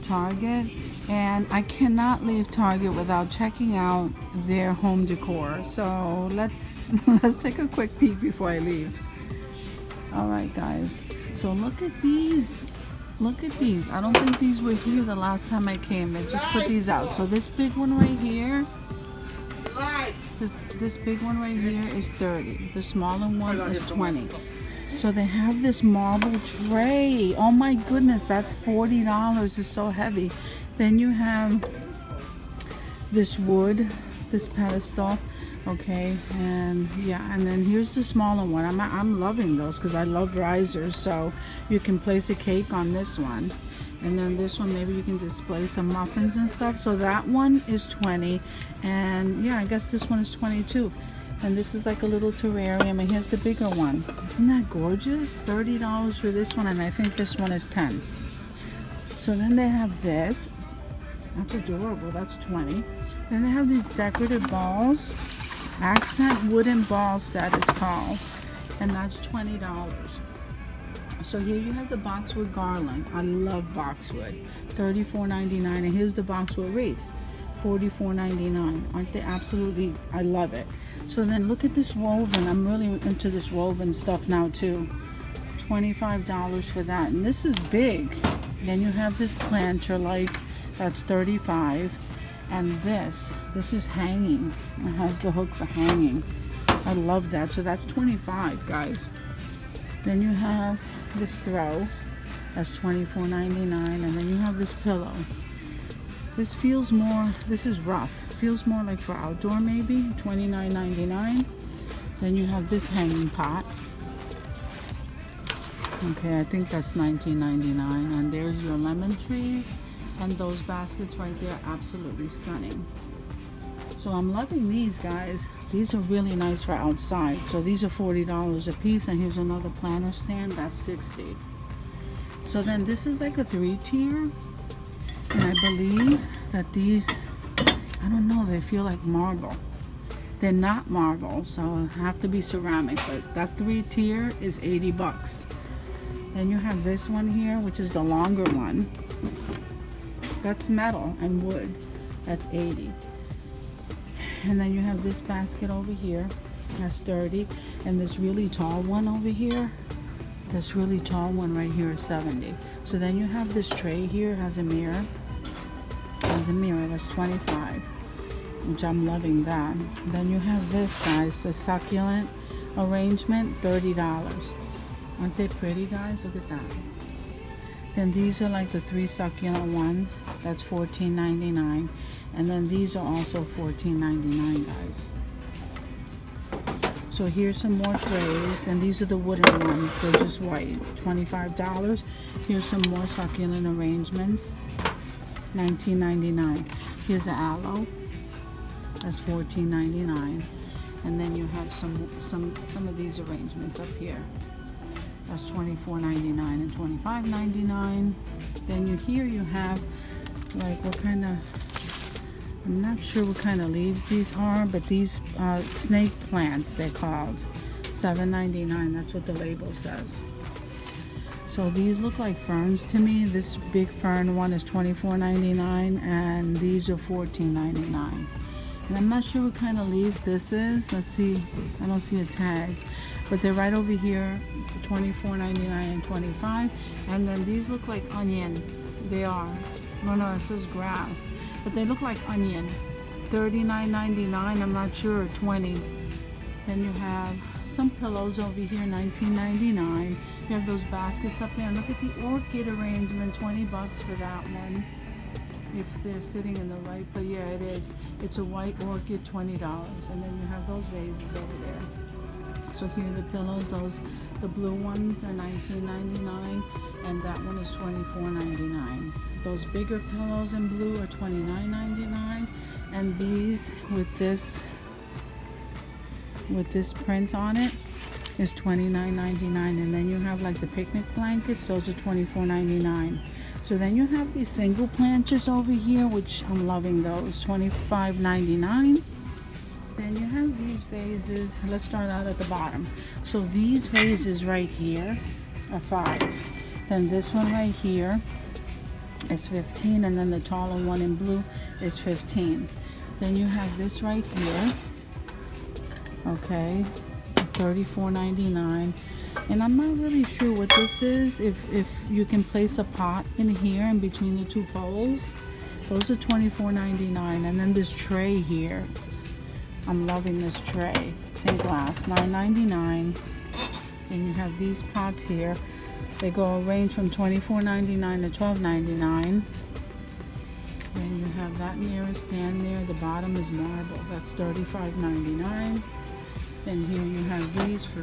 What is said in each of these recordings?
Target, and I cannot leave Target without checking out their home decor. So let's let's take a quick peek before I leave. All right, guys. So look at these. Look at these. I don't think these were here the last time I came. They just put these out. So this big one right here, this big one right here is 30. The smaller one is 20. So they have this marble tray. Oh my goodness, that's $40. It's so heavy. Then you have this wood, this pedestal. Okay, and yeah, and then here's the smaller one. I'm loving those because I love risers. So you can place a cake on this one, and then this one maybe you can display some muffins and stuff. So that one is 20, and yeah, I guess this one is 22. And this is like a little terrarium, and here's the bigger one. Isn't that gorgeous? $30 for this one, and I think this one is 10. So then they have this. That's adorable. That's 20. Then they have these decorative balls. Accent wooden ball set is called, and that's $20. So here you have the boxwood garland. I love boxwood. $34.99, and here's the boxwood wreath. $44.99. Aren't they absolutely? I love it. So then look at this woven. I'm really into this woven stuff now too. $25 for that, and this is big. Then you have this planter, like that's $35. And this is hanging. It has the hook for hanging. I love that. So that's $25, guys. Then you have this throw. That's $24.99. And then you have this pillow. This feels more, this is rough. Feels more like for outdoor maybe. $29.99. Then you have this hanging pot. Okay, I think that's $19.99. And there's your lemon trees. And those baskets right there, absolutely stunning. So I'm loving these, guys. These are really nice for outside. So these are $40 a piece, and here's another planter stand, that's $60. So then this is like a 3-tier, and I believe that these, I don't know, they feel like marble. They're not marble, so they have to be ceramic, but that 3-tier is $80. Then you have this one here, which is the longer one. That's metal and wood. That's 80. And then you have this basket over here. That's 30. And this really tall one over here. This really tall one right here is 70. So then you have this tray here. Has a mirror. Has a mirror. That's 25. Which I'm loving that. Then you have this, guys. The succulent arrangement. $30. Aren't they pretty, guys? Look at that. Then these are like the 3 succulent ones. That's $14.99. And then these are also $14.99, guys. So here's some more trays. And these are the wooden ones. They're just white. $25. Here's some more succulent arrangements. $19.99. Here's an aloe. That's $14.99. And then you have some of these arrangements up here. That's $24.99 and $25.99. Then here you have like what kind of, I'm not sure what kind of leaves these are, but these snake plants they're called. $7.99. That's what the label says. So these look like ferns to me. This big fern one is $24.99, and these are $14.99. And I'm not sure what kind of leaf this is. Let's see. I don't see a tag. But they're right over here, $24.99 and $25. And then these look like onion. They are. No, it says grass. But they look like onion. $39.99. I'm not sure. $20. Then you have some pillows over here, $19.99. You have those baskets up there. And look at the orchid arrangement, $20 for that one. If they're sitting in the right, but yeah, it is. It's a white orchid, $20. And then you have those vases over there. So here are the pillows. The blue ones are $19.99, and that one is $24.99. Those bigger pillows in blue are $29.99, and these with this print on it is $29.99. And then you have like the picnic blankets. Those are $24.99. So then you have these single planters over here, which I'm loving those, $25.99. Then you have these vases. Let's start out at the bottom. So these vases right here are $5. Then this one right here is 15, and then the taller one in blue is 15. Then you have this right here, okay, $34.99. And I'm not really sure what this is, if you can place a pot in here in between the two poles. Those are $24.99. And then this tray here, I'm loving this tray. It's in glass, $9.99. And you have these pots here. They go range from $24.99 to $12.99. And you have that mirror stand there. The bottom is marble. That's $35.99. Then here you have these for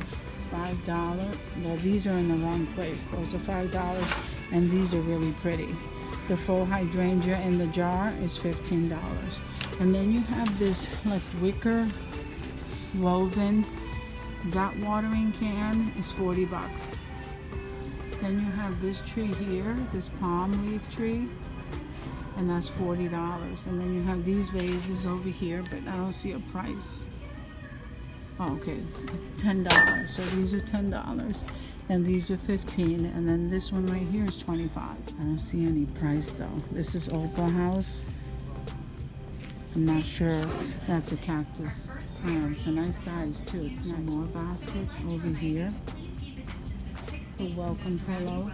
$5. Well, these are in the wrong place. Those are $5, and these are really pretty. The full hydrangea in the jar is $15. And then you have this like wicker woven. That watering can is $40. Then you have this tree here, this palm leaf tree, and that's $40. And then you have these vases over here, but I don't see a price. Oh, okay, it's $10. So these are $10, and these are $15. And then this one right here is $25. I don't see any price though. This is Opal House. I'm not sure. That's a cactus. It's a nice size too. It's nice. More baskets over here. A welcome pillow.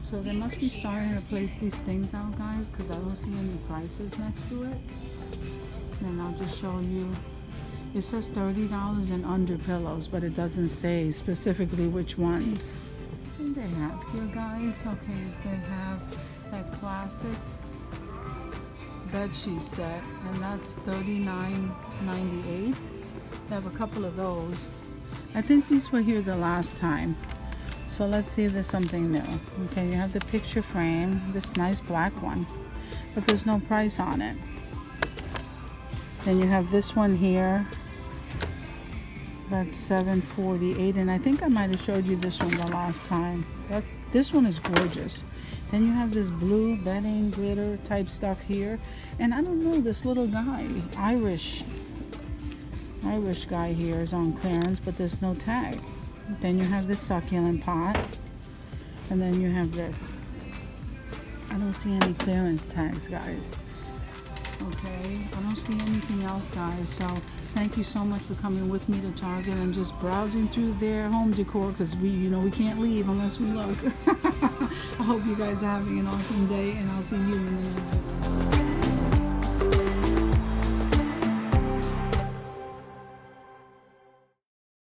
So they must be starting to place these things out, guys, because I don't see any prices next to it. And I'll just show you. It says $30 and under pillows, but it doesn't say specifically which ones. What do they have here, guys? Okay, so they have that classic bed sheet set, and that's $39.98. They have a couple of those. I think these were here the last time. So let's see if there's something new. Okay, you have the picture frame, this nice black one, but there's no price on it. Then you have this one here. That's $7.48, and I think I might have showed you this one the last time. This one is gorgeous. Then you have this blue bedding glitter type stuff here, and I don't know, this little guy, Irish guy here is on clearance, but there's no tag. Then you have this succulent pot, and then you have this. I don't see any clearance tags, guys. Okay, I don't see anything else, guys. So thank you so much for coming with me to Target and just browsing through their home decor, because we can't leave unless we look. I hope you guys are having an awesome day, and I'll see you in the next video.